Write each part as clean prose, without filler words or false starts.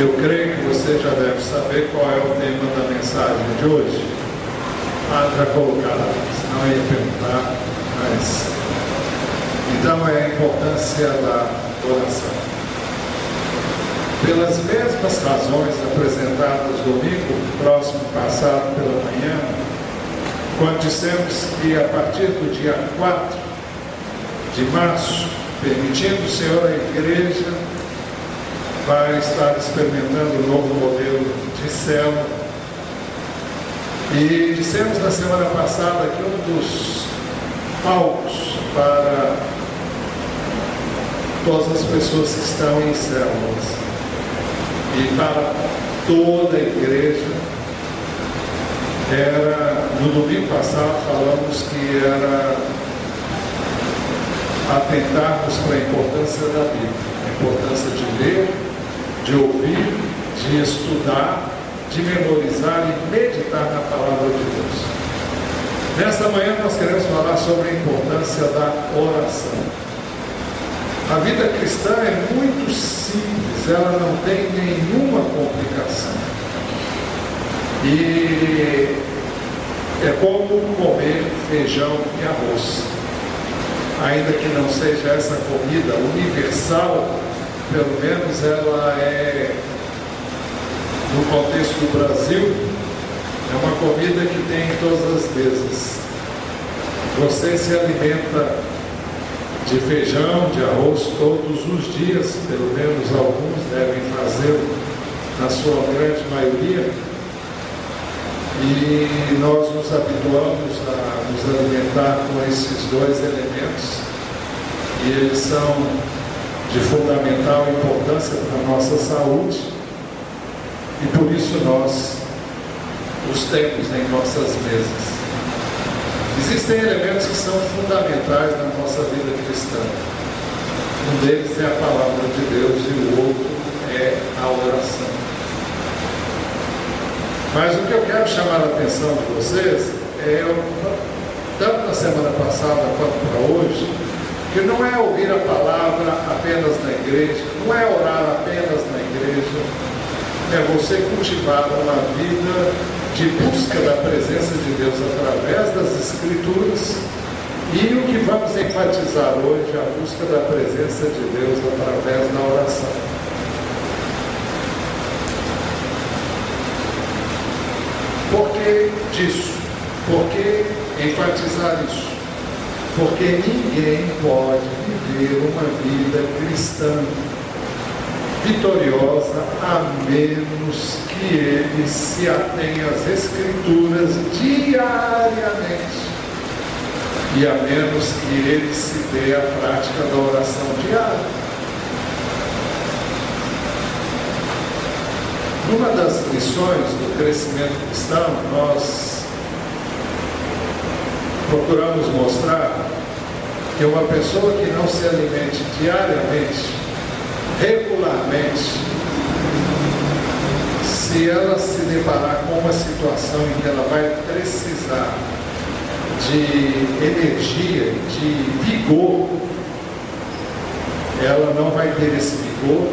Eu creio que você já deve saber qual é o tema da mensagem de hoje. Já colocaram, senão eu ia perguntar, mas... Então é a importância da oração. Pelas mesmas razões apresentadas domingo próximo passado pela manhã, quando dissemos que a partir do dia 4 de março, permitindo o Senhor, a igreja vai estar experimentando um novo modelo de célula. E dissemos na semana passada que um dos palcos para todas as pessoas que estão em células e para toda a igreja era, no domingo passado falamos que era atentarmos para a importância da Bíblia, a importância de ler, de ouvir, de estudar, de memorizar e meditar na palavra de Deus. Nesta manhã nós queremos falar sobre a importância da oração. A vida cristã é muito simples, ela não tem nenhuma complicação. E é como comer feijão e arroz. Ainda que não seja essa comida universal, pelo menos ela é, no contexto do Brasil, é uma comida que tem em todas as mesas. Você se alimenta de feijão, de arroz todos os dias, pelo menos alguns devem fazê-lo, na sua grande maioria, e nós nos habituamos a nos alimentar com esses dois elementos, e eles são de fundamental importância para a nossa saúde, e por isso nós os temos em nossas mesas. Existem elementos que são fundamentais na nossa vida cristã. Um deles é a palavra de Deus e o outro é a oração. Mas o que eu quero chamar a atenção de vocês é, tanto na semana passada quanto para hoje, que não é ouvir a palavra apenas na igreja, não é orar apenas na igreja, é você cultivar uma vida de busca da presença de Deus através das Escrituras, e o que vamos enfatizar hoje é a busca da presença de Deus através da oração. Por que disso? Por que enfatizar isso? Porque ninguém pode viver uma vida cristã vitoriosa a menos que ele se atenha às Escrituras diariamente e a menos que ele se dê à prática da oração diária. Numa das lições do crescimento cristão, nós procuramos mostrar que uma pessoa que não se alimente diariamente, regularmente, se ela se deparar com uma situação em que ela vai precisar de energia, de vigor, ela não vai ter esse vigor,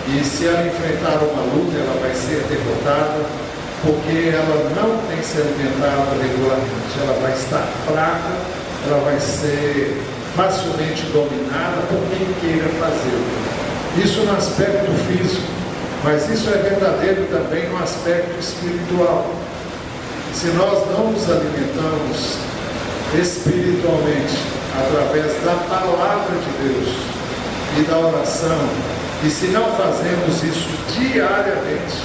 e se ela enfrentar uma luta, ela vai ser derrotada, porque ela não tem se alimentado regularmente, ela vai estar fraca, ela vai ser facilmente dominada por quem queira fazê-lo. Isso no aspecto físico, mas isso é verdadeiro também no aspecto espiritual. Se nós não nos alimentamos espiritualmente através da palavra de Deus e da oração, e se não fazemos isso diariamente,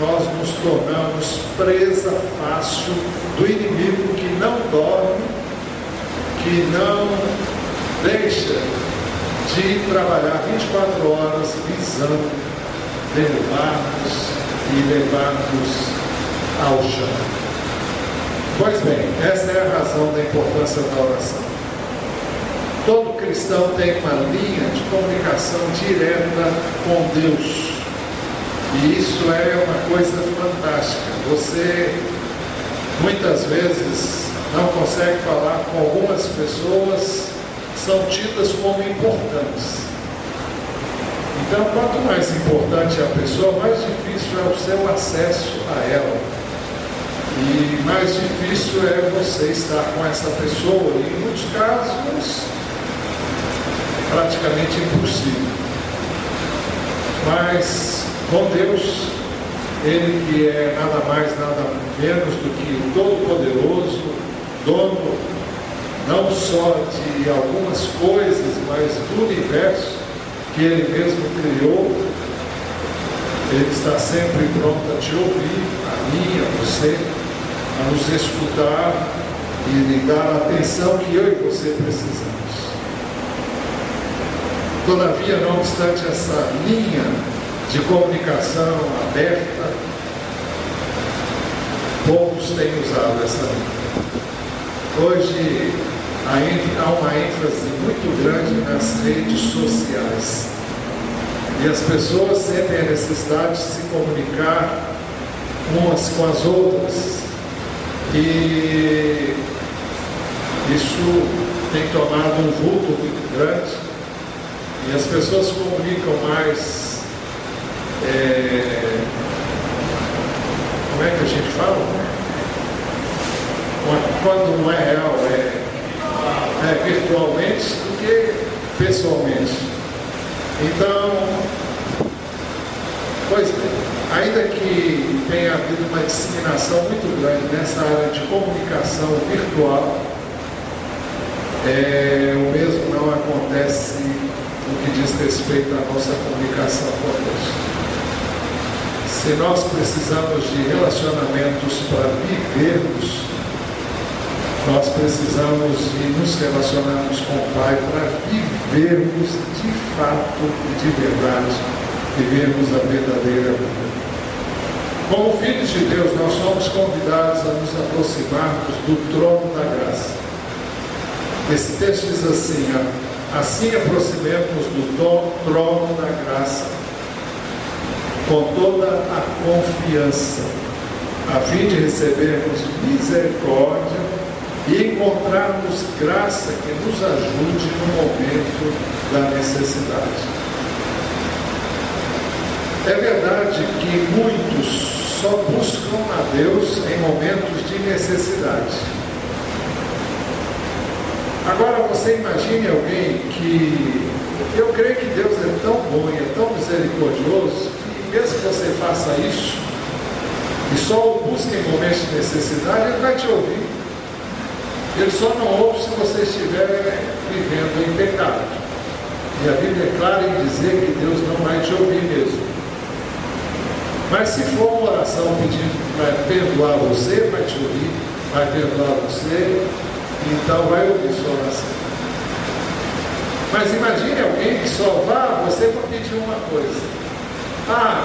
nós nos tornamos presa fácil do inimigo que não dorme, que não deixa de trabalhar 24 horas visando derrubar-nos e levar-nos ao chão. Pois bem, essa é a razão da importância da oração. Todo cristão tem uma linha de comunicação direta com Deus. E isso é uma coisa fantástica. Você muitas vezes não consegue falar com algumas pessoas que são tidas como importantes. Então, quanto mais importante é a pessoa, mais difícil é o seu acesso a ela. E mais difícil é você estar com essa pessoa. E em muitos casos, praticamente impossível. Mas com Deus, Ele que é nada mais, nada menos do que o Todo-Poderoso, dono não só de algumas coisas, mas do universo que Ele mesmo criou, Ele está sempre pronto a te ouvir, a mim, a você, a nos escutar e lhe dar a atenção que eu e você precisamos. Todavia, não obstante essa linha de comunicação aberta, poucos têm usado essa linha. Hoje há uma ênfase muito grande nas redes sociais e as pessoas sentem a necessidade de se comunicar umas com as outras, e isso tem tomado um vulto muito grande. E as pessoas se comunicam mais, como é que a gente fala? Quando não é real, virtualmente do que pessoalmente. Então, pois bem, ainda que tenha havido uma disseminação muito grande nessa área de comunicação virtual, o mesmo não acontece no que diz respeito à nossa comunicação com Deus. Se nós precisamos de relacionamentos para vivermos, nós precisamos de nos relacionarmos com o Pai para vivermos de fato e de verdade, vivermos a verdadeira vida. Como filhos de Deus, nós somos convidados a nos aproximarmos do trono da graça. Esse texto diz assim: assim aproximemos do trono da graça com toda a confiança, a fim de recebermos misericórdia e encontrarmos graça que nos ajude no momento da necessidade. É verdade que muitos só buscam a Deus em momentos de necessidade. Agora você imagine alguém que, eu creio que Deus é tão bom e é tão misericordioso, que mesmo que você faça isso, e só o busque em momentos de necessidade, Ele vai te ouvir. Ele só não ouve se você estiver vivendo em pecado. E a Bíblia é clara em dizer que Deus não vai te ouvir mesmo. Mas se for uma oração pedindo para perdoar você, vai te ouvir, vai perdoar você, então vai ouvir sua oração. Mas imagine alguém que só vá a você para pedir uma coisa.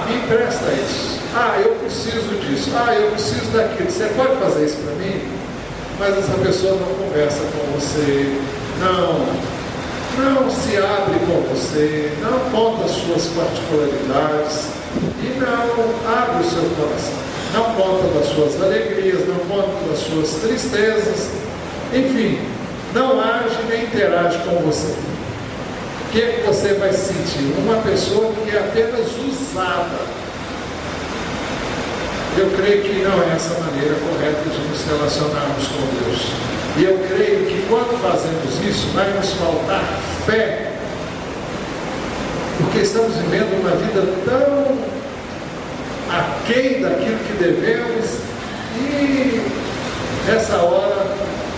Me empresta isso. Eu preciso disso. Eu preciso daquilo. Você pode fazer isso para mim? Mas essa pessoa não conversa com você, não se abre com você, não conta as suas particularidades e não abre o seu coração. Não conta das suas alegrias, não conta das suas tristezas, enfim, não age nem interage com você. O que é que você vai sentir? Uma pessoa que é apenas usada. Eu creio que não é essa maneira correta de nos relacionarmos com Deus. E eu creio que quando fazemos isso, vai nos faltar fé. Porque estamos vivendo uma vida tão aquém daquilo que devemos, e nessa hora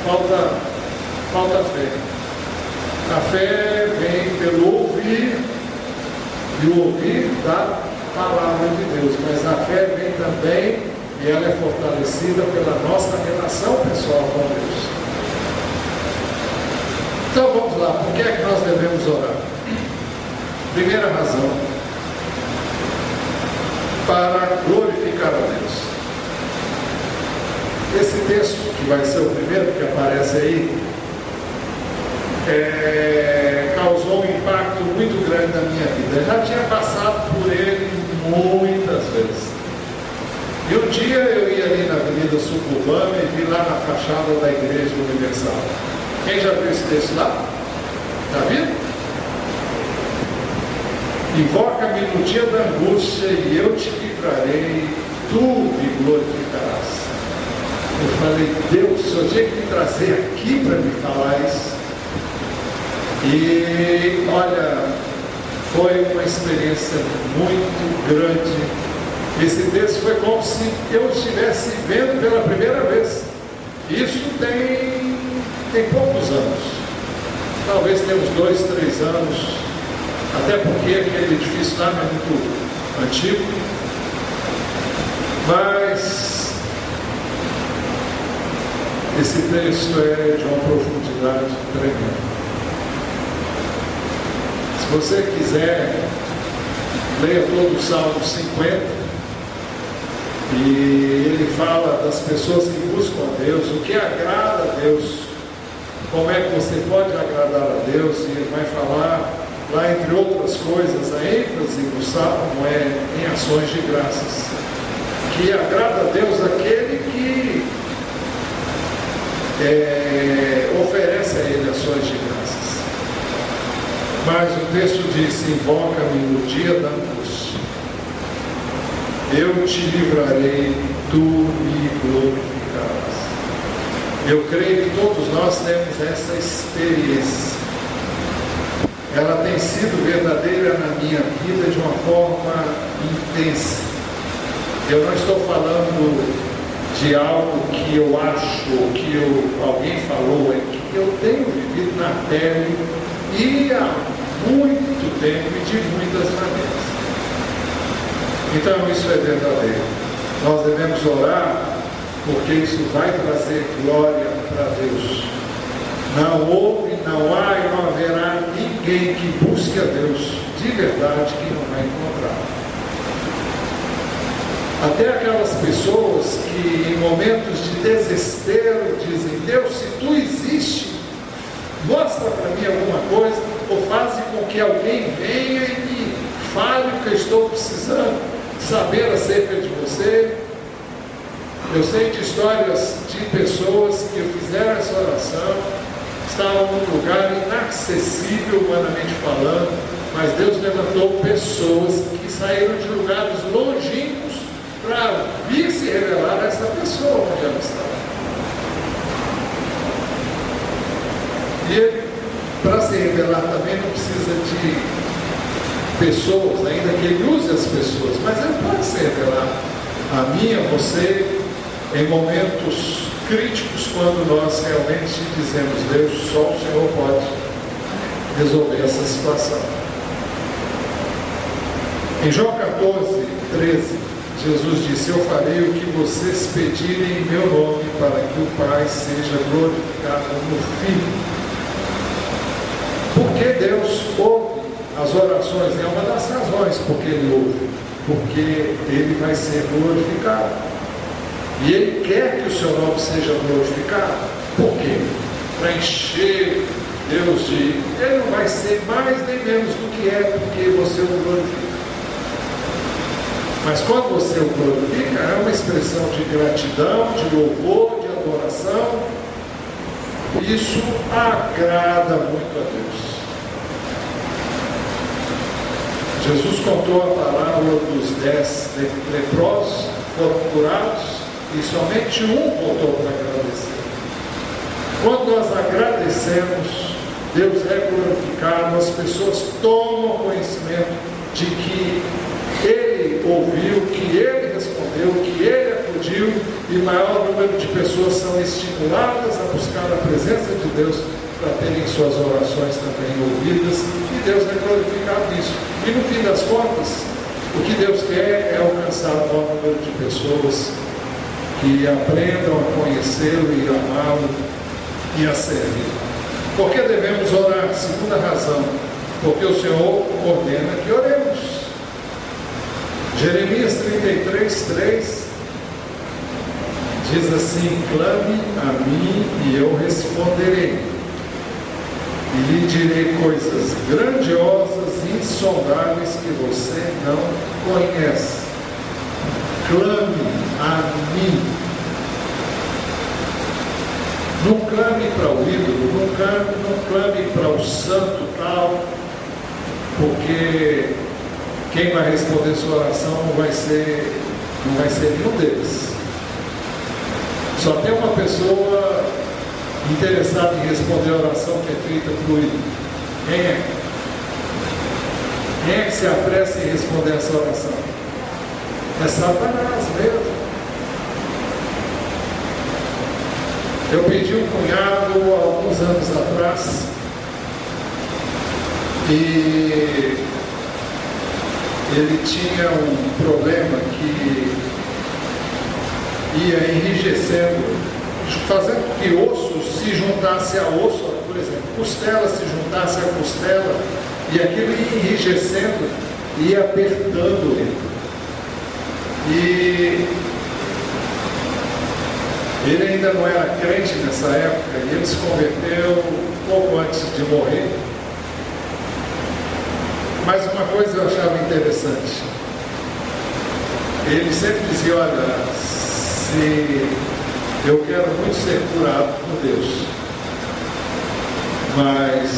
falta fé. A fé vem pelo ouvir, e o ouvir da palavra de Deus, mas a fé vem também, e ela é fortalecida pela nossa relação pessoal com Deus. Então vamos lá, por que é que nós devemos orar? Primeira razão, para glorificar a Deus. Esse texto, que vai ser o primeiro que aparece aí, causou um impacto muito grande na minha vida. Eu já tinha passado por ele muitas vezes. E um dia eu ia ali na Avenida Suburbana e vi lá na fachada da Igreja Universal. Quem já viu esse texto lá? Está vendo? Invoca-me no dia da angústia e eu te livrarei, tu me glorificarás. Eu falei, Deus, o Senhor tinha que me trazer aqui para me falar isso. E olha, foi uma experiência muito grande. Esse texto foi como se eu estivesse vendo pela primeira vez. Isso tem poucos anos. Talvez tenha uns 2, 3 anos. Até porque aquele edifício lá não é muito antigo. Mas esse texto é de uma profundidade tremenda. Se você quiser, leia todo o Salmo 50, e ele fala das pessoas que buscam a Deus, o que agrada a Deus, como é que você pode agradar a Deus, e ele vai falar, lá entre outras coisas, a ênfase do Salmo é em ações de graças, que agrada a Deus aquele que oferece a ele ações de graças. Mas o texto diz, invoca-me no dia da angústia, eu te livrarei, tu me glorificarás. Eu creio que todos nós temos essa experiência. Ela tem sido verdadeira na minha vida de uma forma intensa. Eu não estou falando de algo que eu acho, ou que alguém falou, é que eu tenho vivido na pele e há muito tempo e de muitas maneiras. Então isso é verdadeiro. Nós devemos orar, porque isso vai trazer glória para Deus. Não houve, não há e não haverá ninguém que busque a Deus de verdade que não vai encontrar. Até aquelas pessoas que em momentos de desespero dizem, Deus, se tu existe, mostra para mim alguma coisa, ou faz com que alguém venha e me fale o que eu estou precisando saber acerca de você. Eu sei de histórias de pessoas que fizeram essa oração, estavam num lugar inacessível humanamente falando, mas Deus levantou pessoas que saíram de lugares longínquos para vir se revelar a essa pessoa onde ela estava. E ele, para se revelar também, não precisa de pessoas, ainda que ele use as pessoas, mas ele pode se revelar a mim, a você, em momentos críticos, quando nós realmente dizemos, Deus, só o Senhor pode resolver essa situação. Em João 14, 13, Jesus disse, eu farei o que vocês pedirem em meu nome, para que o Pai seja glorificado no Filho. Porque Deus ouve as orações, é uma das razões porque Ele ouve, porque Ele vai ser glorificado. E Ele quer que o seu nome seja glorificado. Por quê? Para encher Deus de... Ele não vai ser mais nem menos do que é, porque você o glorifica. Mas quando você o glorifica, é uma expressão de gratidão, de louvor, de adoração. Isso agrada muito a Deus. Jesus contou a parábola dos 10 leprosos, foram curados, e somente um voltou para agradecer. Quando nós agradecemos, Deus é glorificado, as pessoas tomam conhecimento de que Ele ouviu, que Ele respondeu, que Ele acudiu, e maior número de pessoas são estimuladas a buscar a presença de Deus para terem suas orações também ouvidas, e Deus é glorificado nisso. E no fim das contas, o que Deus quer é alcançar o maior número de pessoas que aprendam a conhecê-lo e amá-lo e a servir. Por que devemos orar? Segunda razão, porque o Senhor ordena que oremos. Jeremias 33:3 diz assim, clame a mim e eu responderei, e lhe direi coisas grandiosas e insondáveis que você não conhece. Clame a mim. Não clame para o ídolo, não clame para o santo tal, porque quem vai responder sua oração não vai ser nenhum deles. Só tem uma pessoa interessada em responder a oração que é feita por ele. Quem é? Quem é que se apressa em responder essa oração? É Satanás mesmo. Eu pedi um cunhado há alguns anos atrás e ele tinha um problema que ia enrijecendo, fazendo com que osso se juntasse a osso, por exemplo, costela se juntasse a costela, e aquilo ia enrijecendo, ia apertando ele. E ele ainda não era crente nessa época, e ele se converteu um pouco antes de morrer. Mas uma coisa eu achava interessante. Ele sempre dizia, olha, se eu quero muito ser curado por Deus, mas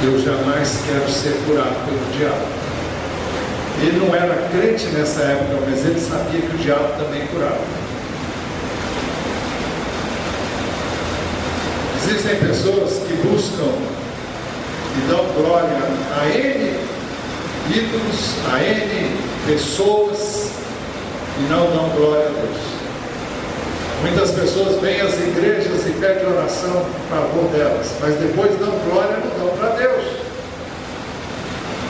eu jamais quero ser curado pelo diabo. Ele não era crente nessa época, mas ele sabia que o diabo também curava. Existem pessoas que buscam e dão glória a N ídolos, a N pessoas, e não dão glória a Deus. Muitas pessoas vêm às igrejas e pedem oração em favor delas, mas depois dão glória, não dão para Deus.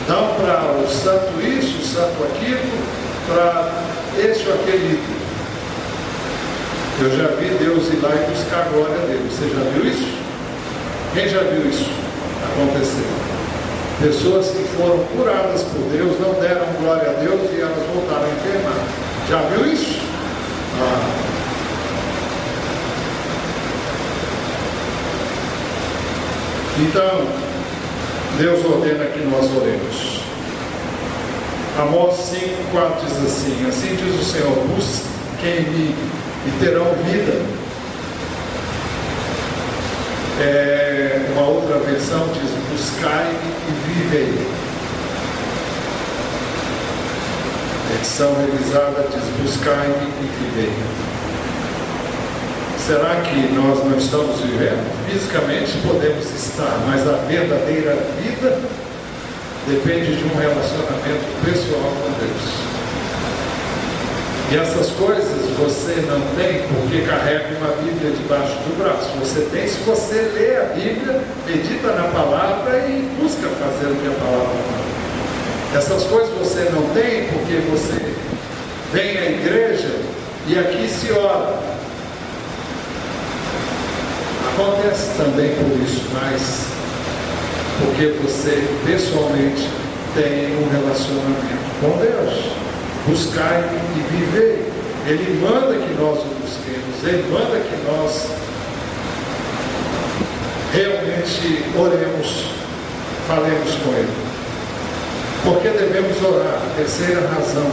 Dão para o santo isso, o santo aquilo, para este ou aquele ídolo. Eu já vi Deus ir lá e buscar a glória dele. Você já viu isso? Quem já viu isso acontecer? Pessoas que foram curadas por Deus, não deram glória a Deus e elas voltaram a enfermar. Já viu isso? Então, Deus ordena que nós oremos. Amós 5,4 diz assim: assim diz o Senhor, busquem-me e terão vida. Uma outra versão diz: buscai-me e vivei. A edição revisada diz: buscai-me e vivei. Será que nós não estamos vivendo? Fisicamente podemos estar, mas a verdadeira vida depende de um relacionamento pessoal com Deus. E essas coisas você não tem porque carrega uma Bíblia debaixo do braço. Você tem se você lê a Bíblia, medita na palavra e busca fazer o que a palavra fala. Essas coisas você não tem porque você vem à igreja e aqui se ora. Acontece também por isso, mas porque você pessoalmente tem um relacionamento com Deus. Buscai e viver. Ele manda que nós o busquemos, Ele manda que nós realmente oremos, falemos com Ele. Porque devemos orar? Terceira razão,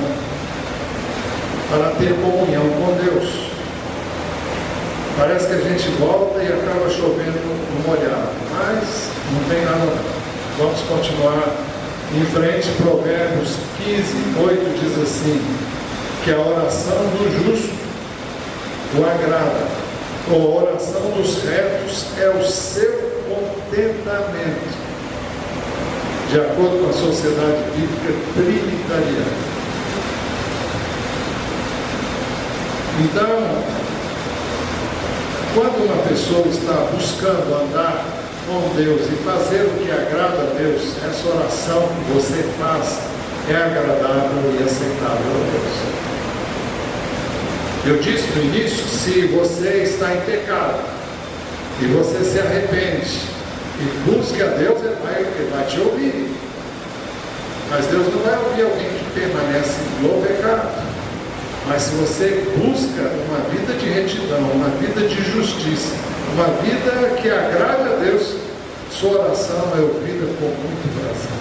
para ter comunhão com Deus. Parece que a gente volta e acaba chovendo no molhado, mas não tem nada não. Vamos continuar em frente. Provérbios 15:8 diz assim: que a oração do justo o agrada, ou a oração dos retos é o seu contentamento, de acordo com a Sociedade Bíblica Trinitariana. Então, quando uma pessoa está buscando andar com Deus e fazer o que agrada a Deus, essa oração que você faz é agradável e aceitável a Deus. Eu disse no início, se você está em pecado e você se arrepende e busca a Deus, Ele vai te ouvir. Mas Deus não vai ouvir alguém que permanece no pecado. Mas se você busca uma vida de retidão, uma vida de justiça, uma vida que agrade a Deus, sua oração é ouvida com muito prazer.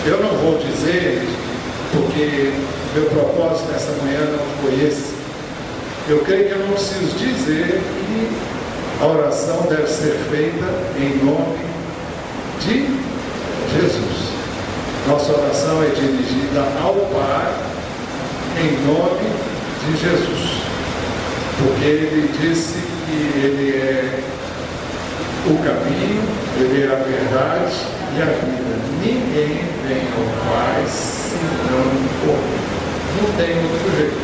Eu não vou dizer, porque meu propósito nessa manhã não foi esse. Eu creio que eu não preciso dizer que a oração deve ser feita em nome de Jesus. Nossa oração é dirigida ao Pai em nome de Jesus, porque Ele disse que Ele é o caminho, Ele é a verdade e a vida. Ninguém vem ao Pai senão por mim. Não tem outro jeito.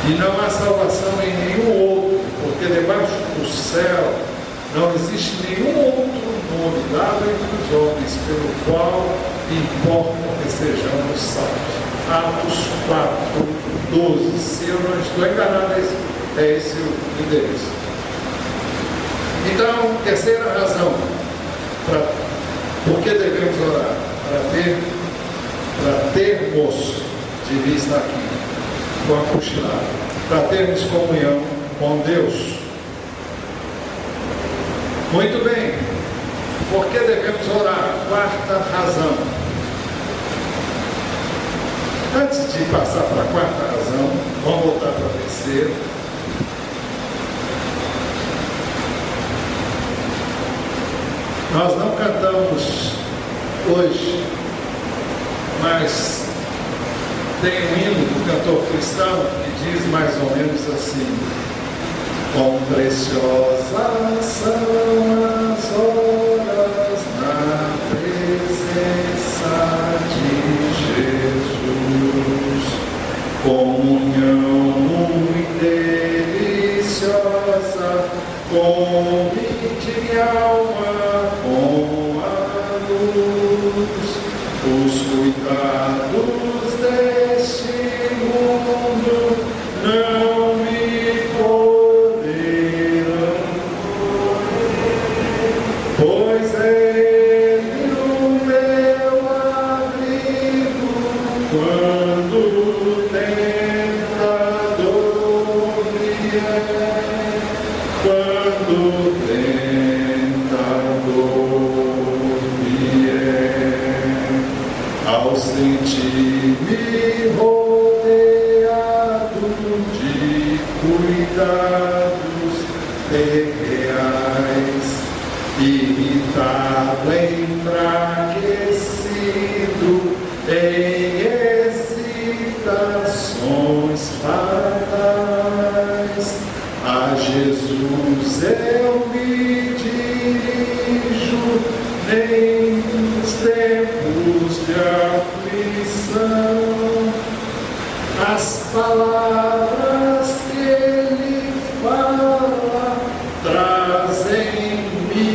E não há salvação em nenhum outro, porque debaixo do céu não existe nenhum outro nome dado entre os homens pelo qual importa que sejamos salvos. Atos 4:12. Se eu não estou enganado, é esse o endereço. Então, terceira razão por que devemos orar? Para termos de vista aqui, com a cochilada, para termos comunhão com Deus. Muito bem, por que devemos orar? Quarta razão. Antes de passar para a quarta razão, vamos voltar para a terceira. Nós não cantamos hoje, mas tem um hino do cantor cristão que diz mais ou menos assim: quão preciosas são as horas na presença de Jesus, comunhão muito deliciosa, convite minha alma com a luz, os cuidados deste mundo não me poderão correr, pois Ele o meu abrigo quando o tentador vier, quando o tentador vier, ao sentir-me rodeado de cuidados reais, irritado, enfraquecido, em excitações fatais, a Jesus eu me dirijo, nem nos tempos de aflição, as palavras que Ele fala trazem-me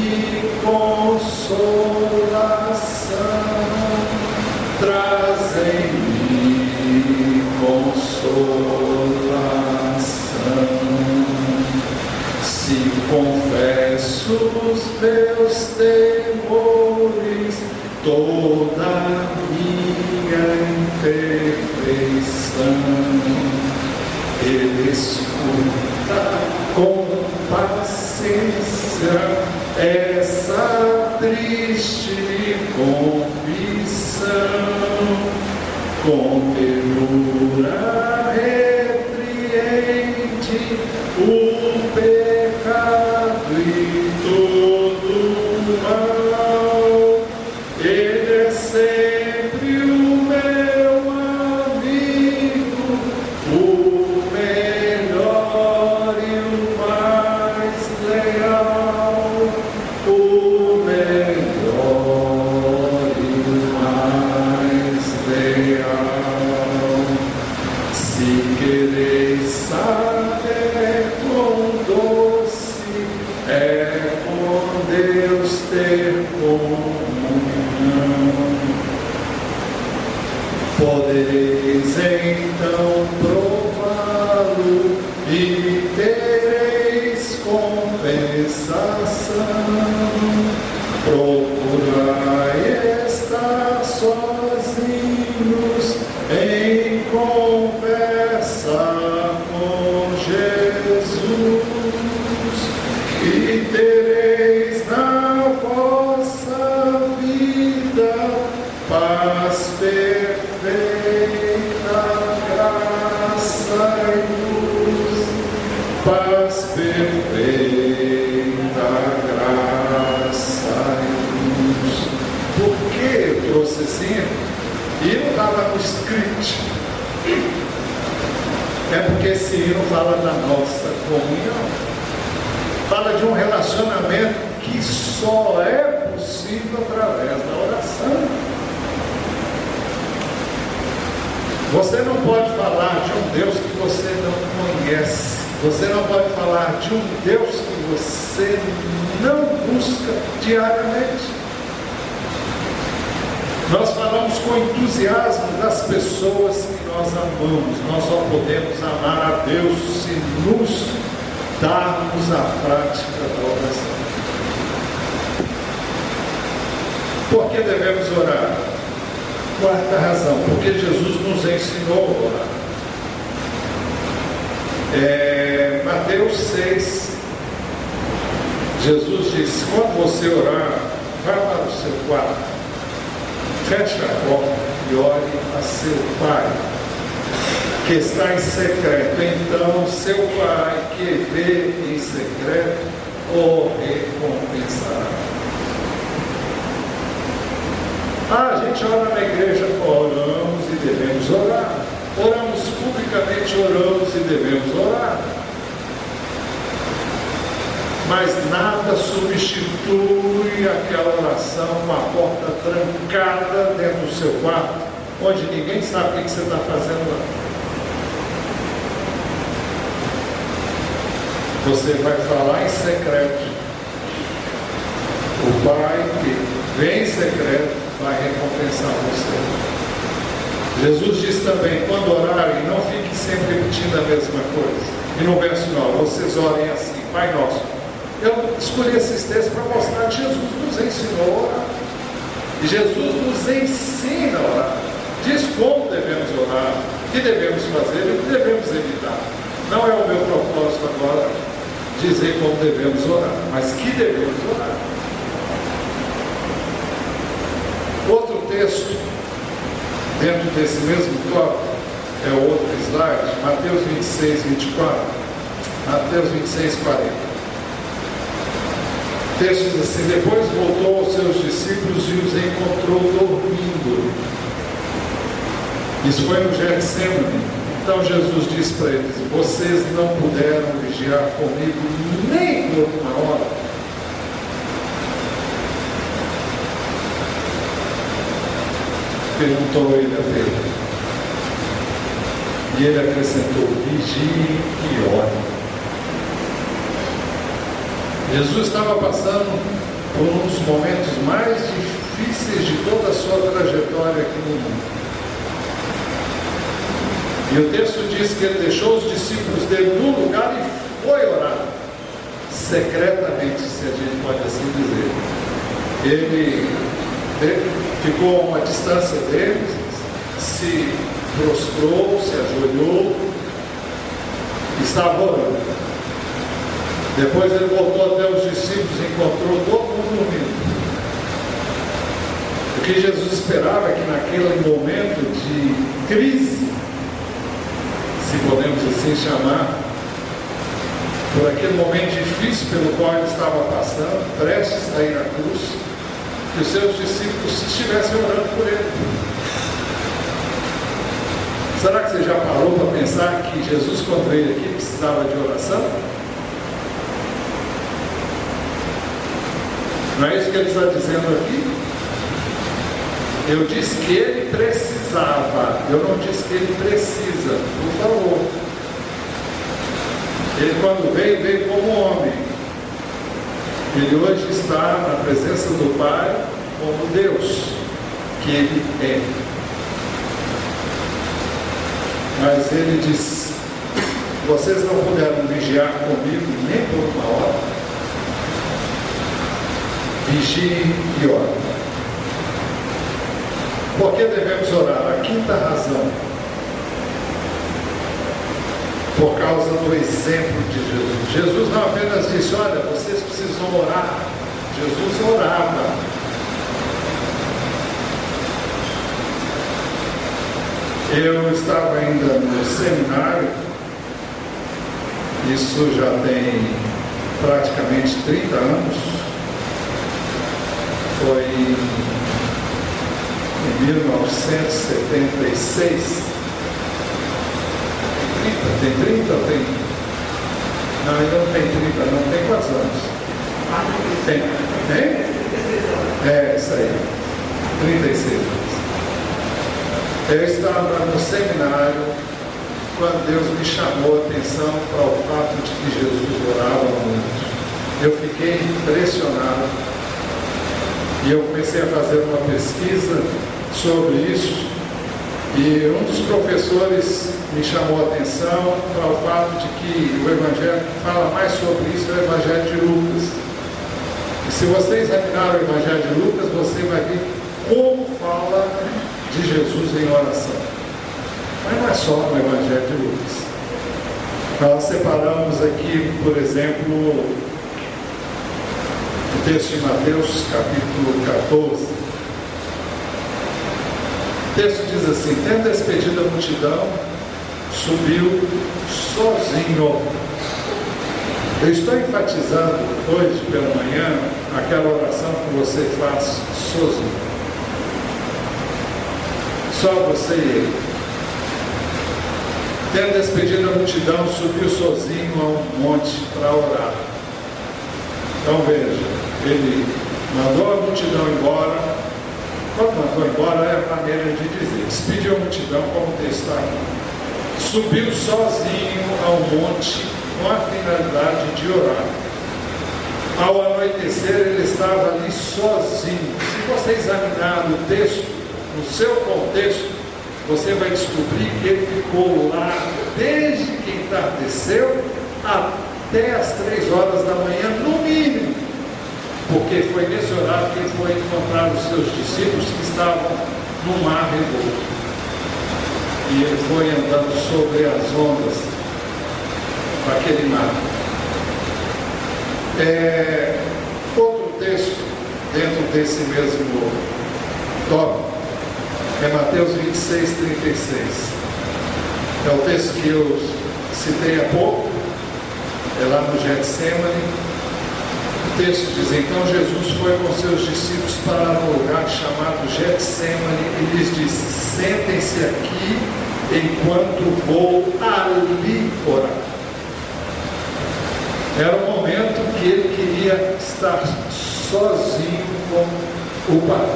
consolação, trazem-me consolação. Se confesso os meus temores, toda a minha imperfeição, Ele escuta com paciência essa triste confissão, com ternura repreende o pecado e todo o mal. Ele é sempre o meu amigo, o melhor e o mais leal, o melhor e o mais leal. Se quereis saber quão doce é com Deus ter comunhão, podereis então prová-lo e tereis compensação. Procurai estar sozinhos em conversa com Jesus e tereis na vossa vida paz perfeita, graça e luz, paz perfeita, graça e luz. ensino, e não estava no script. É porque esse hino fala da nossa comunhão, fala de um relacionamento que só é possível através da oração. Você não pode falar de um Deus que você não conhece. Você não pode falar de um Deus que você não busca diariamente. Nós falamos com entusiasmo das pessoas que nós amamos. Nós só podemos amar a Deus se nos darmos a prática da oração. Por que devemos orar? Quarta razão, porque Jesus nos ensinou a orar. Mateus 6, Jesus disse: quando você orar, vá para o seu quarto, feche a porta e ore a seu Pai, que está em secreto. Então seu Pai, que vê em secreto, o recompensará. A gente ora na igreja, oramos e devemos orar. Oramos publicamente, oramos e devemos orar. Mas nada substitui aquela oração, uma porta trancada dentro do seu quarto, onde ninguém sabe o que você está fazendo lá. Você vai falar em secreto. O Pai que vem em secreto vai recompensar você. Jesus diz também: quando orarem, não fiquem sempre repetindo a mesma coisa. E no verso 9, vocês orem assim: Pai nosso. Eu escolhi esses textos para mostrar que Jesus nos ensinou a orar. E Jesus nos ensina a orar. Diz como devemos orar, o que devemos fazer e o que devemos evitar. Não é o meu propósito agora dizer como devemos orar, mas que devemos orar. Outro texto, dentro desse mesmo tópico, é o outro slide, Mateus 26, 24. Mateus 26, 40. O texto diz assim: depois voltou aos seus discípulos e os encontrou dormindo. Isso foi no Getsemane. Então Jesus disse para eles: vocês não puderam vigiar comigo nem por uma hora. Perguntou ele a Pedro. E ele acrescentou: vigiem e orem. Jesus estava passando por um dos momentos mais difíceis de toda a sua trajetória aqui no mundo. E o texto diz que ele deixou os discípulos dele no lugar e foi orar, secretamente, se a gente pode assim dizer. Ele ficou a uma distância deles, se prostrou, se ajoelhou, estava orando. Depois ele voltou até os discípulos e encontrou todo mundo dormindo. O que Jesus esperava é que naquele momento de crise, se podemos assim chamar, por aquele momento difícil pelo qual ele estava passando, prestes a ir à cruz, que os seus discípulos estivessem orando por ele. Será que você já parou para pensar que Jesus, quando veio aqui, precisava de oração? Não é isso que ele está dizendo aqui? Eu disse que ele precisava, eu não disse que ele precisa, por favor. Ele, quando veio como homem. Ele hoje está na presença do Pai como Deus, que ele é. Mas ele diz: vocês não puderam vigiar comigo nem por uma hora. Vigiem e orem. Por que devemos orar? A quinta razão: por causa do exemplo de Jesus. Jesus não apenas disse: olha, vocês precisam orar. Jesus orava. Eu estava ainda no seminário, isso já tem praticamente 30 anos. Foi em 1976. Tem 30 ou tem? Não, ainda não tem 30, não. Tem quantos anos? Tem? Tem? É, isso aí. 36 anos. Eu estava no seminário quando Deus me chamou a atenção para o fato de que Jesus orava muito. Eu fiquei impressionado e eu comecei a fazer uma pesquisa sobre isso, e um dos professores me chamou a atenção para o fato de que o Evangelho que fala mais sobre isso é o Evangelho de Lucas. E se você examinar o Evangelho de Lucas, você vai ver como fala de Jesus em oração. Mas não é só no Evangelho de Lucas. Nós separamos aqui, por exemplo, o texto de Mateus, capítulo 14. O texto diz assim: tendo despedido a multidão, subiu sozinho. Eu estou enfatizando hoje pela manhã aquela oração que você faz sozinho. Só você e ele. Tendo despedido a multidão, subiu sozinho a um monte para orar. Então veja, ele mandou a multidão embora. Quando mandou embora é a maneira de dizer, despediu a multidão, como está aqui. Subiu sozinho ao monte com a finalidade de orar. Ao anoitecer ele estava ali sozinho. Se você examinar o texto, no seu contexto, você vai descobrir que ele ficou lá desde que entardeceu até as 3 horas da manhã, no mínimo, porque foi nesse horário que ele foi encontrar os seus discípulos que estavam no mar revolto. E ele foi andando sobre as ondas daquele mar. Outro texto dentro desse mesmo tópico é Mateus 26, 36. É o texto que eu citei há pouco, é lá no Getsemane. O texto diz: então Jesus foi com seus discípulos para um lugar chamado Getsemane e lhes disse: sentem-se aqui enquanto vou ali orar. Era o momento que ele queria estar sozinho com o Pai,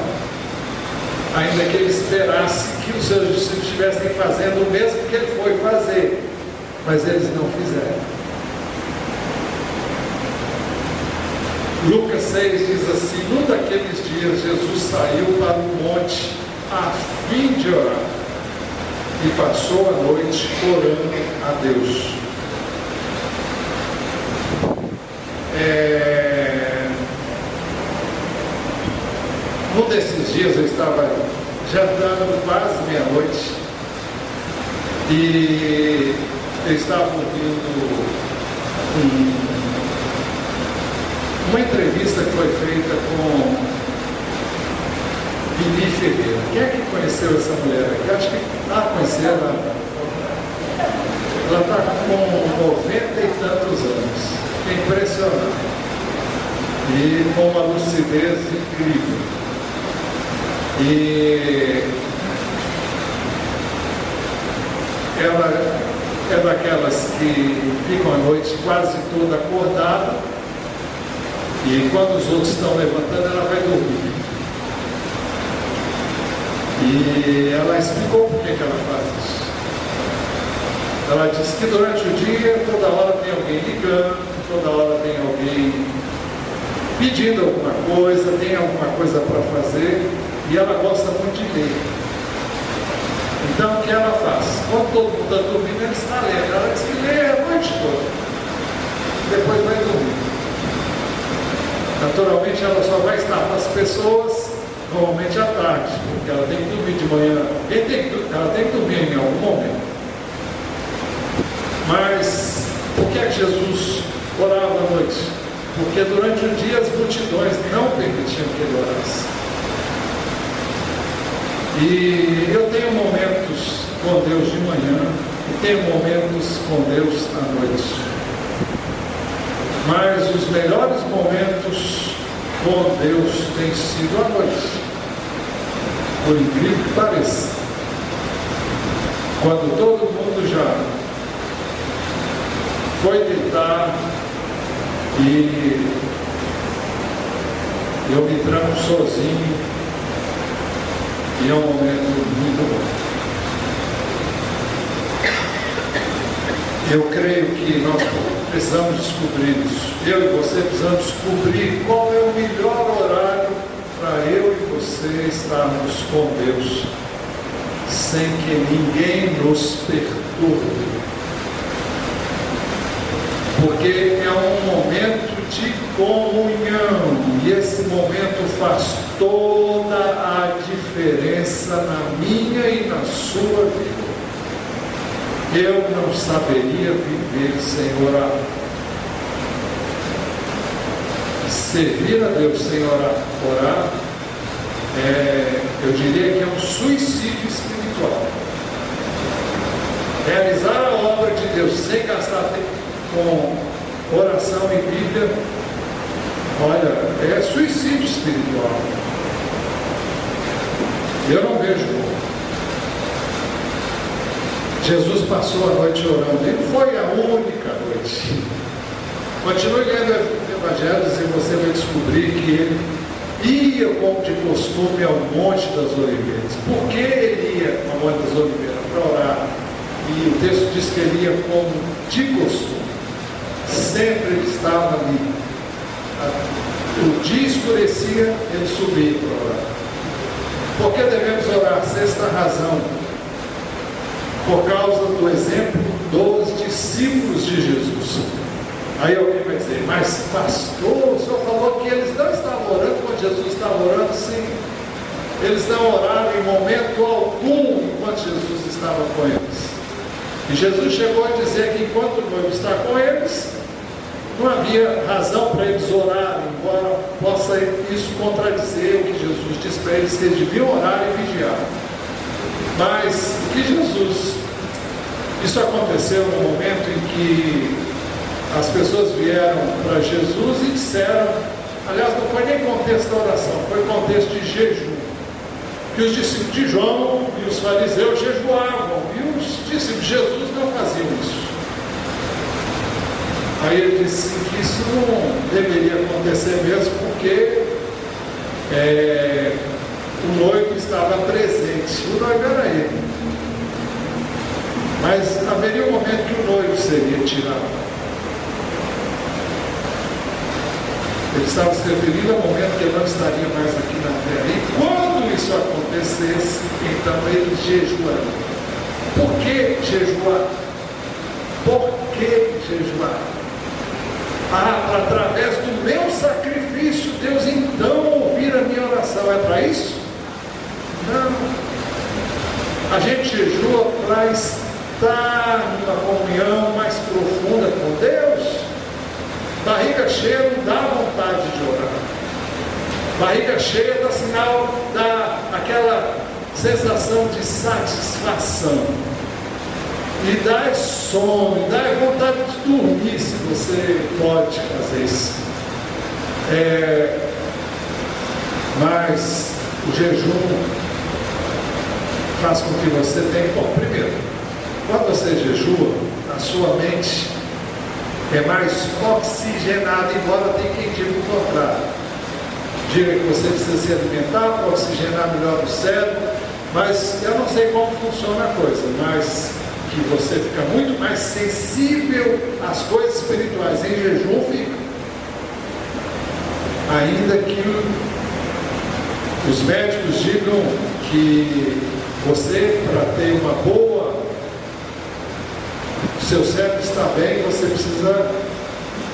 ainda que ele esperasse que os seus discípulos estivessem fazendo o mesmo que ele foi fazer, mas eles não fizeram. Lucas 6 diz assim: num daqueles dias Jesus saiu para o monte a fim de orar e passou a noite orando a Deus. Um desses dias eu estava já dando quase meia-noite e eu estava ouvindo uma entrevista que foi feita com Vini Ferreira. Quem é que conheceu essa mulher aqui? Acho que conheceu ela. Ela está com 90 e tantos anos. É impressionante. E com uma lucidez incrível. E ela é daquelas que ficam a noite quase toda acordada, e quando os outros estão levantando, ela vai dormir. E ela explicou por que ela faz isso. Ela disse que durante o dia, toda hora tem alguém ligando, toda hora tem alguém pedindo alguma coisa, tem alguma coisa para fazer, e ela gosta muito de ler. Então o que ela faz? Quando todo mundo está dormindo, ela está lendo. Ela diz que lê a noite toda, depois vai dormir. Naturalmente ela só vai estar com as pessoas normalmente à tarde, porque ela tem que dormir de manhã, ela tem que dormir em algum momento. Mas por que Jesus orava à noite? Porque durante o dia as multidões não permitiam que ele orasse. E eu tenho momentos com Deus de manhã e tenho momentos com Deus à noite. Mas os melhores momentos com Deus têm sido à noite. por incrível que pareça, quando todo mundo já foi deitar e eu me tranco sozinho, e é um momento muito bom. Eu creio que nós precisamos descobrir isso. Eu e você precisamos descobrir qual é o melhor horário para eu e você estarmos com Deus, sem que ninguém nos perturbe. Porque é um momento de comunhão, e esse momento faz toda a diferença na minha e na sua vida. Eu não saberia viver sem orar. Servir a Deus sem orar, eu diria que é um suicídio espiritual. Realizar a obra de Deus sem gastar tempo com oração e Bíblia, olha, é suicídio espiritual. Eu não vejo como. Jesus passou a noite orando, e não foi a única noite. Continue lendo Evangelhos e você vai descobrir que ele ia, como de costume, ao Monte das Oliveiras. Por que ele ia ao Monte das Oliveiras? Para orar. E o texto diz que ele ia como de costume. Sempre ele estava ali. O dia escurecia, ele subia para orar. Por que devemos orar? Sexta razão. Por causa do exemplo dos discípulos de Jesus. Aí alguém vai dizer, mas pastor, o senhor falou que eles não estavam orando quando Jesus estava orando? Sim, eles não oraram em momento algum enquanto Jesus estava com eles. E Jesus chegou a dizer que enquanto o noivo está com eles, não havia razão para eles orarem, embora possa isso contradizer o que Jesus disse para eles, que eles deviam orar e vigiar. Mas que Jesus, isso aconteceu no momento em que as pessoas vieram para Jesus e disseram, aliás, não foi nem contexto da oração, foi contexto de jejum, que os discípulos de João e os fariseus jejuavam, e os discípulos de Jesus não faziam isso. Aí ele disse que isso não deveria acontecer mesmo, porque o noivo estava presente, o noivo era ele. Mas haveria um momento que o noivo seria tirado. Ele estava se referindo ao momento que ele não estaria mais aqui na terra. E quando isso acontecesse, então ele jejuaria. Por que jejuar? Por que jejuar? Através do meu sacrifício, Deus então ouvir a minha oração. É para isso? Não. A gente jejua para estar numa comunhão mais profunda com Deus. Barriga cheia não dá vontade de orar. Barriga cheia dá sinal, dá aquela sensação de satisfação. E dá sono, dá vontade de dormir, se você pode fazer isso. Mas o jejum faz com que você tenha. Bom, primeiro, quando você jejua, a sua mente é mais oxigenada, embora tenha quem diga o contrário. Diga que você precisa se alimentar para oxigenar melhor o cérebro, mas eu não sei como funciona a coisa, mas que você fica muito mais sensível às coisas espirituais em jejum, fica. Ainda que os médicos digam que você, para ter uma boa, seu cérebro está bem, você precisa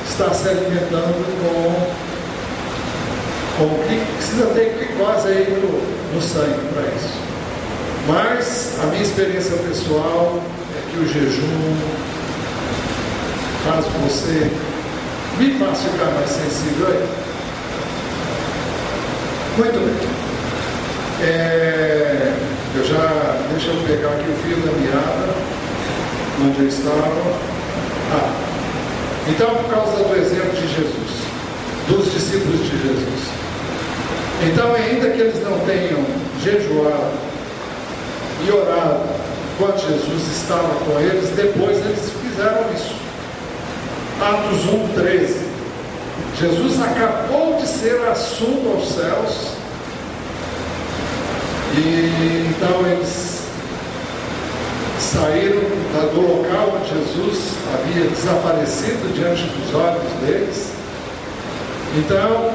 estar se alimentando com precisa ter glicose aí no sangue para isso. Mas a minha experiência pessoal é que o jejum faz você, me faz ficar mais sensível aí. Muito bem. Deixa eu pegar aqui o fio da meada, onde eu estava. Então, por causa do exemplo de Jesus, dos discípulos de Jesus. Então, ainda que eles não tenham jejuaram e oraram enquanto Jesus estava com eles, depois eles fizeram isso. Atos 1:13. Jesus acabou de ser assunto aos céus, e então eles saíram do local onde Jesus havia desaparecido diante dos olhos deles. Então,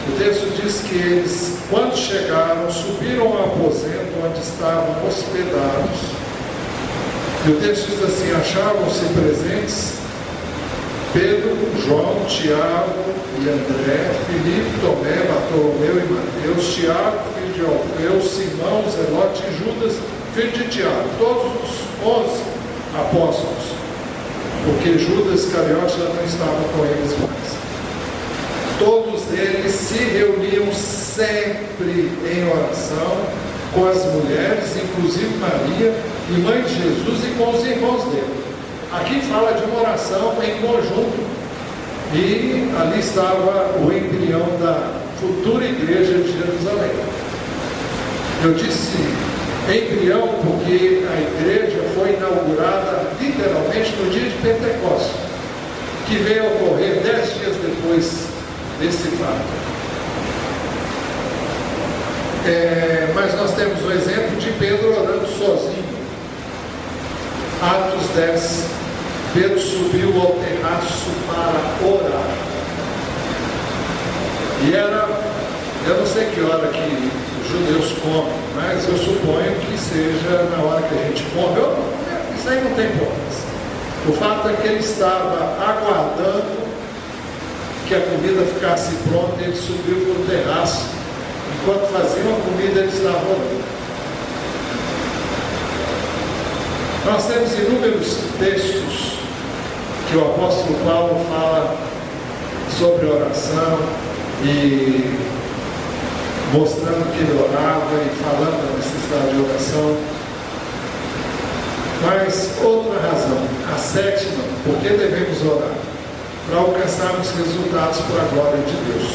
o texto diz que eles, quando chegaram, subiram ao aposento onde estavam hospedados. E o texto diz assim: achavam-se presentes Pedro, João, Tiago e André, Filipe, Tomé, Bartolomeu e Mateus, Tiago, filho de Alfeu, Simão, Zelote e Judas, filho de Tiago, todos os 11 apóstolos, porque Judas Iscariote já não estava com eles mais. Todos eles se reuniam sempre em oração com as mulheres, inclusive Maria, e mãe de Jesus, e com os irmãos dele. Aqui fala de uma oração em conjunto, e ali estava o embrião da futura igreja de Jerusalém. Eu disse embrião porque a igreja foi inaugurada literalmente no dia de Pentecostes, que veio a ocorrer 10 dias depois desse fato. Mas nós temos o exemplo de Pedro orando sozinho. Atos 10. Pedro subiu ao terraço para orar. E era, eu não sei que hora que os judeus comem, mas eu suponho que seja na hora que a gente come. Isso aí não tem importância. O fato é que ele estava aguardando que a comida ficasse pronta, e ele subiu para o terraço. Enquanto faziam a comida, ele estava orando. Nós temos inúmeros textos que o apóstolo Paulo fala sobre oração, e mostrando que ele orava e falando da necessidade de oração. Mas outra razão, a sétima, por que devemos orar? Para alcançarmos resultados para a glória de Deus.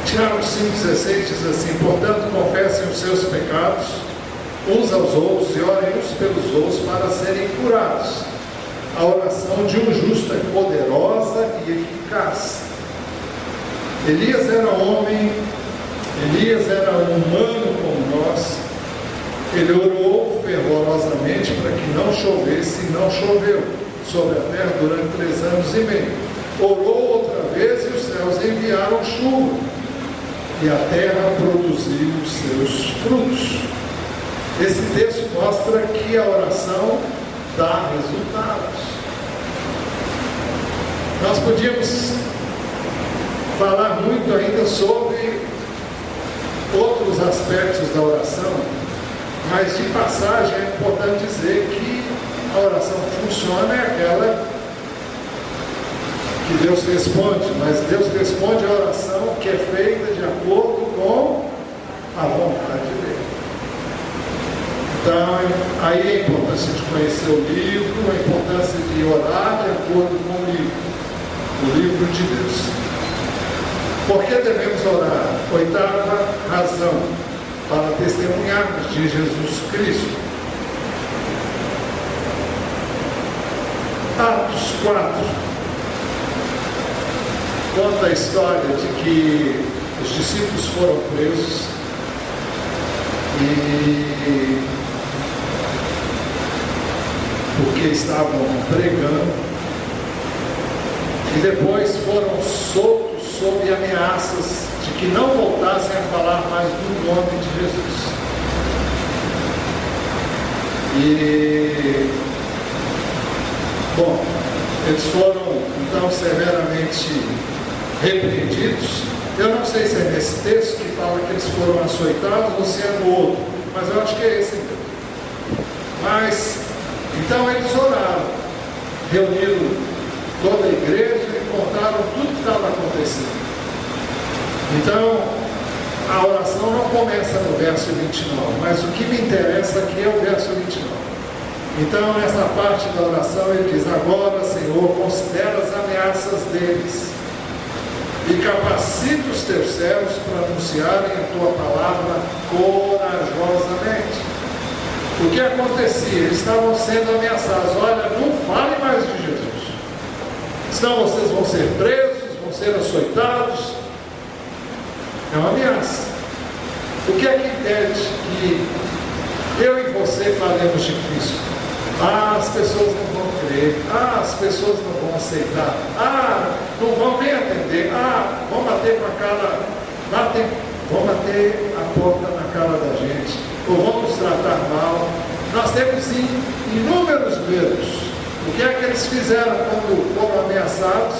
Tiago 5,16 diz assim: portanto, confessem os seus pecados uns aos outros e orem uns pelos outros para serem curados. A oração de um justo é poderosa e eficaz. Elias era homem, Elias era humano como nós. Ele orou fervorosamente para que não chovesse, e não choveu sobre a terra durante 3 anos e meio. Orou outra vez e os céus enviaram chuva, e a terra produziu os seus frutos. Esse texto mostra que a oração dá resultados. Nós podíamos falar muito ainda sobre outros aspectos da oração, mas de passagem é importante dizer que a oração que funciona é aquela que Deus responde, mas Deus responde a oração que é feita de acordo com a vontade dele. Então, aí a importância de conhecer o livro, a importância de orar de acordo com o livro de Deus. Por que devemos orar? 8ª razão, para testemunharmos de Jesus Cristo. Atos 4 conta a história de que os discípulos foram presos porque estavam pregando, e depois foram soltos sob ameaças de que não voltassem a falar mais do nome de Jesus. Eles foram então severamente repreendidos. Eu não sei se é nesse texto que fala que eles foram açoitados ou se é no outro, mas eu acho que é esse mesmo. Mas então eles oraram, reuniram toda a igreja e contaram tudo que estava acontecendo. Então, a oração não começa no verso 29, mas o que me interessa aqui é o verso 29. Então, nessa parte da oração, ele diz: agora, Senhor, considera as ameaças deles e capacita os teus servos para anunciarem a tua palavra corajosamente. O que acontecia? Eles estavam sendo ameaçados. Olha, não fale mais de Jesus, senão vocês vão ser presos, vão ser açoitados. É uma ameaça. O que é que impede que eu e você falemos de Cristo? As pessoas não vão crer, as pessoas não vão aceitar, não vão nem atender, vão bater com a cara, vão bater a porta na cara da gente, ou vão nos tratar mal. Nós temos inúmeros medos. O que é que eles fizeram quando foram ameaçados?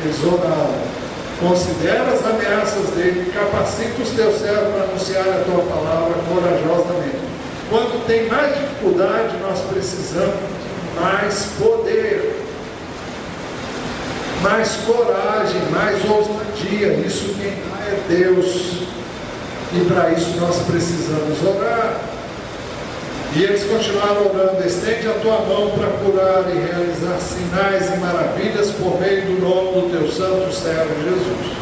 Eles oraram. Considera as ameaças dele, capacita os teus servos para anunciar a tua palavra corajosamente. Quando tem mais dificuldade, nós precisamos de mais poder, mais coragem, mais ousadia. Isso quem dá é Deus. E para isso nós precisamos orar. E eles continuaram orando: estende a tua mão para curar e realizar sinais e maravilhas por meio do nome do teu santo servo Jesus.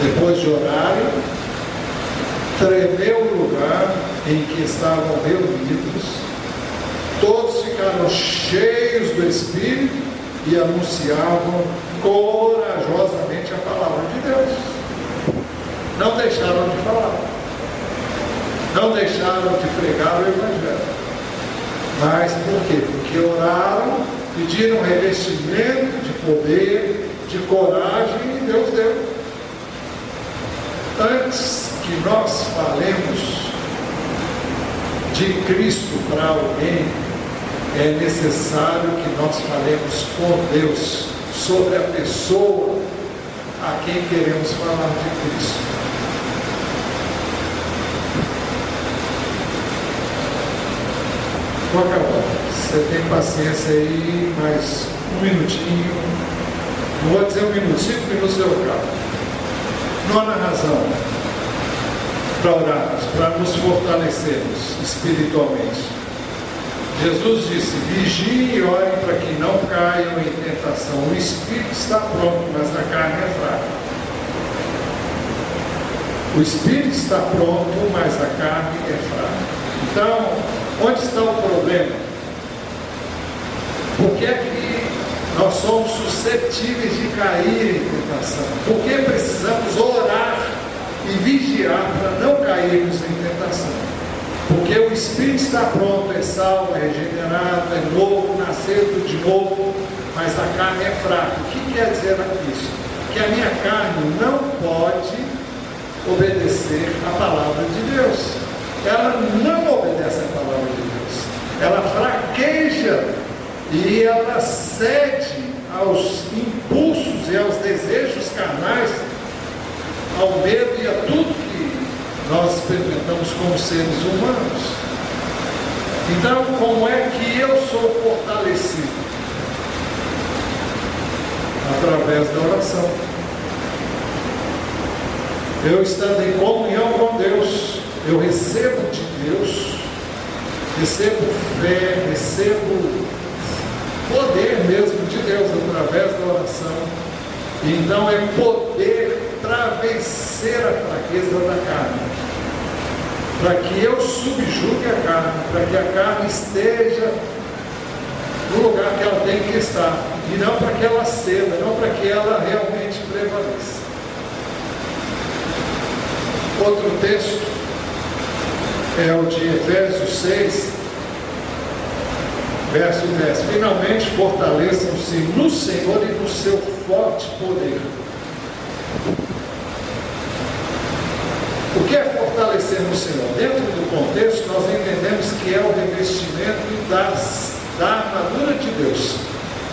Depois de orarem, tremeu o lugar em que estavam reunidos, todos ficaram cheios do Espírito e anunciavam corajosamente a palavra de Deus. Não deixaram de falar, não deixaram de pregar o Evangelho. Mas por quê? Porque oraram, pediram revestimento de poder, de coragem, e Deus deu. Antes que nós falemos de Cristo para alguém, é necessário que nós falemos com Deus sobre a pessoa a quem queremos falar de Cristo. Vou acabar. Você tem paciência aí, mais um minutinho. Não vou dizer um minuto, 5 minutos eu acabo. Nona razão para orarmos, para nos fortalecermos espiritualmente. Jesus disse: vigiem e orem para que não caiam em tentação. O espírito está pronto, mas a carne é fraca. O espírito está pronto, mas a carne é fraca. Então, onde está o problema? Por que é que nós somos suscetíveis de cair em tentação? Por que precisamos orar e vigiar para não cairmos em tentação? Porque o espírito está pronto, é salvo, é regenerado, é novo, nascido de novo, mas a carne é fraca. O que quer dizer isso? Que a minha carne não pode obedecer à palavra de Deus. Ela não obedece à palavra de Deus. Ela fraqueja e ela cede aos impulsos e aos desejos carnais, ao medo e a tudo que nós experimentamos como seres humanos. Então, como é que eu sou fortalecido? Através da oração. Eu estando em comunhão com Deus, eu recebo de Deus, recebo fé, recebo poder mesmo de Deus através da oração. E então é poder para vencer a fraqueza da carne, para que eu subjugue a carne, para que a carne esteja no lugar que ela tem que estar, e não para que ela ceda, não para que ela realmente prevaleça. Outro texto é o de Efésios 6, verso 10. Finalmente fortaleçam-se no Senhor e no seu forte poder. O que é fortalecer no Senhor? Dentro do contexto, nós entendemos que é o revestimento da armadura de Deus,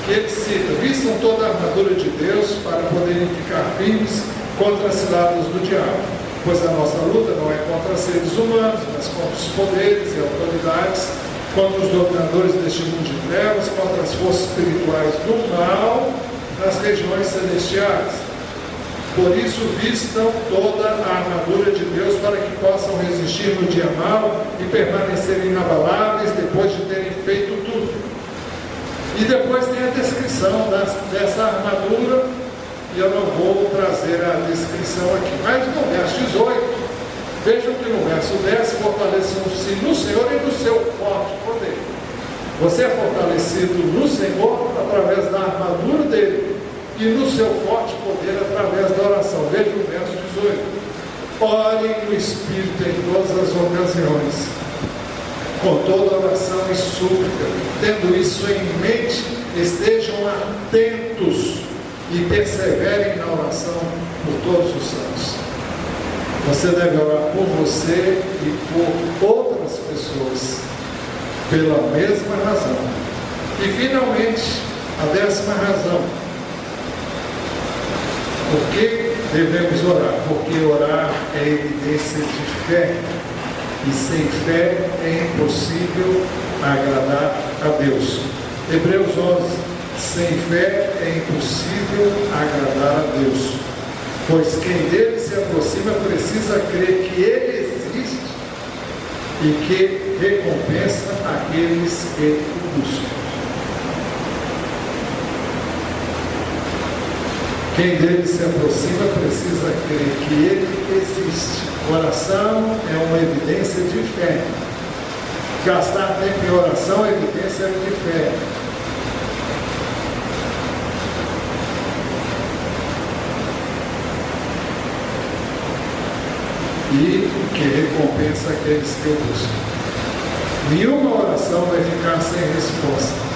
que ele cita: vistam toda a armadura de Deus para poderem ficar firmes contra as ciladas do diabo, pois a nossa luta não é contra seres humanos, mas contra os poderes e autoridades, contra os dominadores deste mundo de trevas, contra as forças espirituais do mal nas regiões celestiais. Por isso, vistam toda a armadura de Deus para que possam resistir no dia mau e permanecerem inabaláveis depois de terem feito tudo. E depois tem a descrição dessa armadura e eu não vou trazer a descrição aqui. Mas no verso 18, vejam que no verso 10, fortaleçam-se no Senhor e no seu forte poder. Você é fortalecido no Senhor através da armadura dele e no seu forte poder através da oração. Veja o verso 18. Orem no Espírito em todas as ocasiões, com toda oração e súplica. Tendo isso em mente, estejam atentos e perseverem na oração por todos os santos. Você deve orar por você e por outras pessoas, pela mesma razão. E finalmente, a 10ª razão. Por que devemos orar? Porque orar é evidência de fé. E sem fé é impossível agradar a Deus. Hebreus 11. Sem fé é impossível agradar a Deus. Pois quem dele se aproxima precisa crer que ele existe e que recompensa aqueles que o buscam. Quem dele se aproxima precisa crer que ele existe. Oração é uma evidência de fé. Gastar tempo em oração é evidência de fé. E que recompensa aqueles que o buscam. Nenhuma oração vai ficar sem resposta.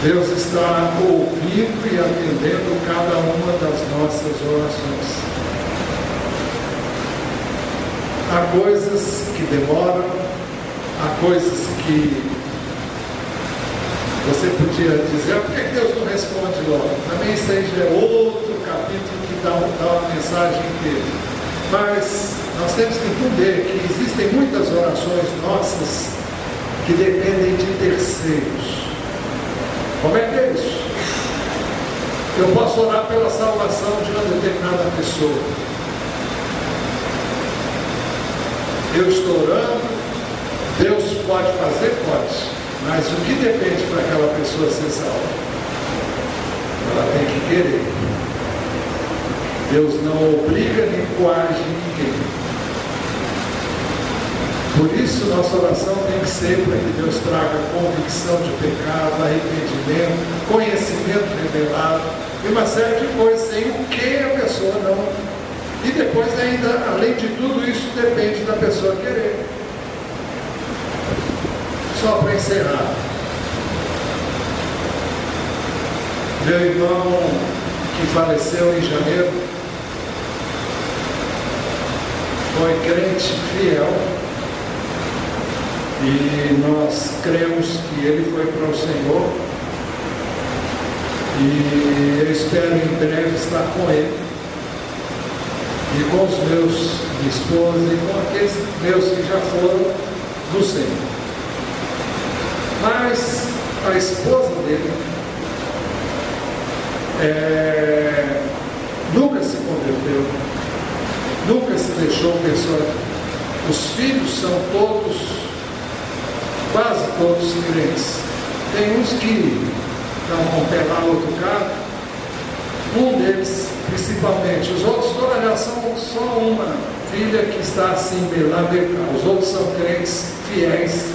Deus está ouvindo e atendendo cada uma das nossas orações. Há coisas que demoram, há coisas que você podia dizer, por que Deus não responde logo? Também isso aí já é outro capítulo que dá uma mensagem inteira. Mas nós temos que entender que existem muitas orações nossas que dependem de terceiros. Como é que é isso? Eu posso orar pela salvação de uma determinada pessoa. Eu estou orando, Deus pode fazer? Pode. Mas o que depende para aquela pessoa ser salva? Ela tem que querer. Deus não obriga nem coage ninguém. Por isso, nossa oração tem que ser para que Deus traga convicção de pecado, arrependimento, conhecimento revelado e uma série de coisas sem o que a pessoa não. E depois ainda, além de tudo isso, depende da pessoa querer. Só para encerrar. Meu irmão que faleceu em janeiro foi crente fiel. E nós cremos que ele foi para o Senhor. E eu espero em breve estar com ele. E com os meus, minha esposa e com aqueles meus que já foram do Senhor. Mas a esposa dele nunca se converteu, nunca se deixou persuadir. Os filhos são todos, quase todos crentes. Tem uns que estão com o pé lá, outro cá. Um deles, principalmente. Os outros todos já são só uma filha que está assim, lá bem cá. Os outros são crentes fiéis.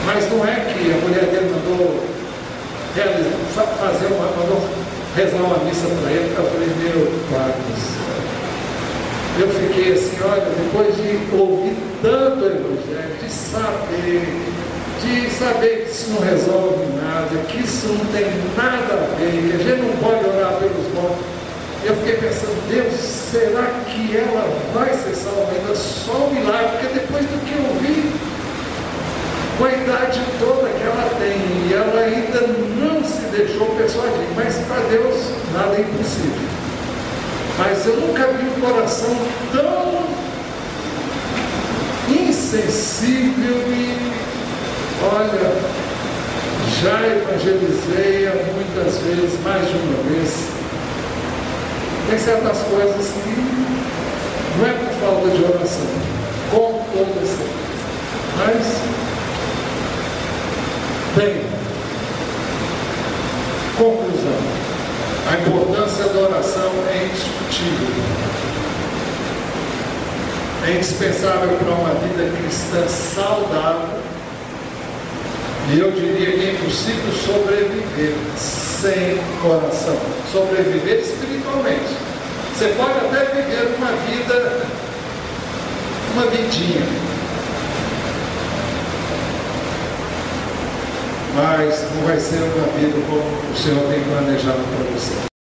Mas não é que a mulher dele mandou mandou rezar uma missa para ele. Eu falei, meu Pai do céu. Eu fiquei assim, olha, depois de ouvir tanto o Evangelho, de saber que isso não resolve nada, que isso não tem nada a ver, que a gente não pode orar pelos mortos. Eu fiquei pensando, Deus, será que ela vai ser salva ainda? Só um milagre, porque depois do que eu vi, com a idade toda que ela tem, e ela ainda não se deixou persuadir, mas para Deus nada é impossível. Mas eu nunca vi um coração tão insensível e, olha, já evangelizei muitas vezes, mais de uma vez. Tem certas coisas que não é por falta de oração, com toda certeza. Mas, bem, A importância da oração é indiscutível. É indispensável para uma vida cristã saudável. E eu diria que é impossível sobreviver sem oração. Sobreviver espiritualmente. Você pode até viver uma vidinha. Mas não vai ser uma vida como o Senhor tem planejado para você.